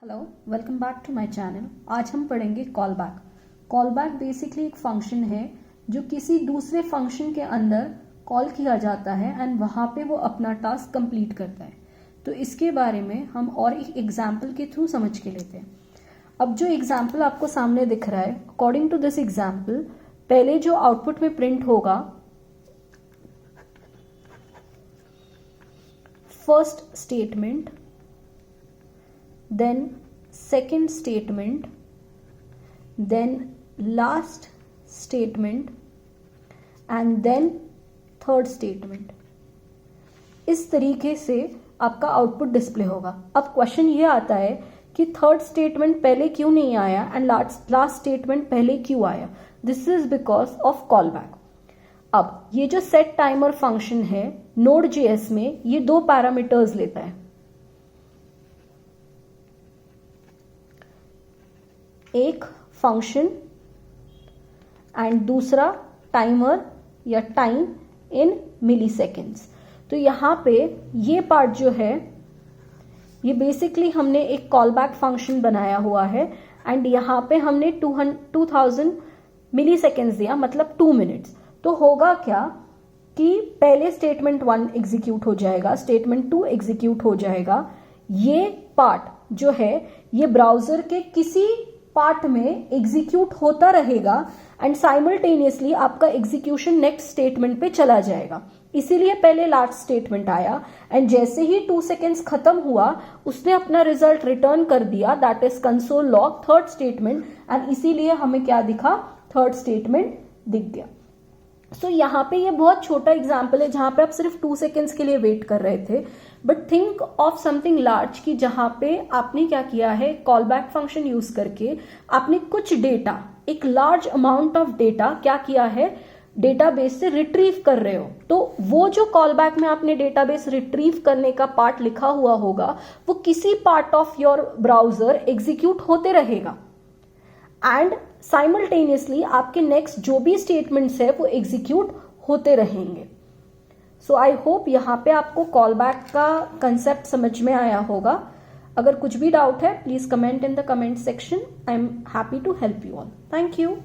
Hello, welcome back to my channel. आज हम पढ़ेंगे call back. Call back basically एक फंक्शन है जो किसी दूसरे फंक्शन के अंदर कॉल किया जाता है एंड वहां पे वो अपना टास्क कंप्लीट करता है। तो इसके बारे में हम और एक एग्जाम्पल के थ्रू समझ के लेते हैं। अब जो एग्जाम्पल आपको सामने दिख रहा है, अकॉर्डिंग टू दिस एग्जाम्पल, पहले जो आउटपुट में प्रिंट होगा first statement, then second statement, then last statement and then third statement। इस तरीके से आपका आउटपुट डिस्प्ले होगा। अब क्वेश्चन ये आता है कि थर्ड स्टेटमेंट पहले क्यों नहीं आया एंड लास्ट स्टेटमेंट पहले क्यों आया। This is because of call back. अब ये जो सेट टाइमर फंक्शन है Node.js में, ये दो पैरामीटर्स लेता है। एक फंक्शन एंड दूसरा टाइमर या टाइम इन मिलीसेकेंड्स। तो यहां पे ये पार्ट जो है, ये बेसिकली हमने एक कॉल बैक फंक्शन बनाया हुआ है एंड यहां पे हमने 2000 मिलीसेकेंड्स दिया, मतलब 2 मिनट्स। तो होगा क्या कि पहले स्टेटमेंट 1 एग्जीक्यूट हो जाएगा, स्टेटमेंट 2 एग्जीक्यूट हो जाएगा। ये पार्ट जो है ये ब्राउजर के किसी पार्ट में एग्जीक्यूट होता रहेगा एंड साइमल्टेनियसली आपका एग्जीक्यूशन नेक्स्ट स्टेटमेंट पे चला जाएगा। इसीलिए पहले लास्ट स्टेटमेंट आया एंड जैसे ही 2 सेकेंड्स खत्म हुआ उसने अपना रिजल्ट रिटर्न कर दिया, that is console log third statement, and इसीलिए हमें क्या दिखा, थर्ड स्टेटमेंट दिख गया। सो यहाँ पे ये बहुत छोटा एग्जाम्पल है जहां पे आप सिर्फ 2 सेकेंड्स के लिए वेट कर रहे थे, but think of something large कि जहां पे आपने क्या किया है, कॉल बैक फंक्शन यूज करके आपने कुछ डेटा, एक लार्ज अमाउंट ऑफ डेटा क्या किया है, डेटाबेस से रिट्रीव कर रहे हो। तो वो जो कॉल बैक में आपने डेटाबेस रिट्रीव करने का पार्ट लिखा हुआ होगा वो किसी part of your browser execute होते रहेगा एंड साइमल्टेनियसली आपके नेक्स्ट जो भी स्टेटमेंट्स है वो एग्जीक्यूट होते रहेंगे। सो आई होप यहाँ पे आपको कॉल बैक का कंसेप्ट समझ में आया होगा। अगर कुछ भी डाउट है please comment in the comment section. I am happy to help you all. Thank you.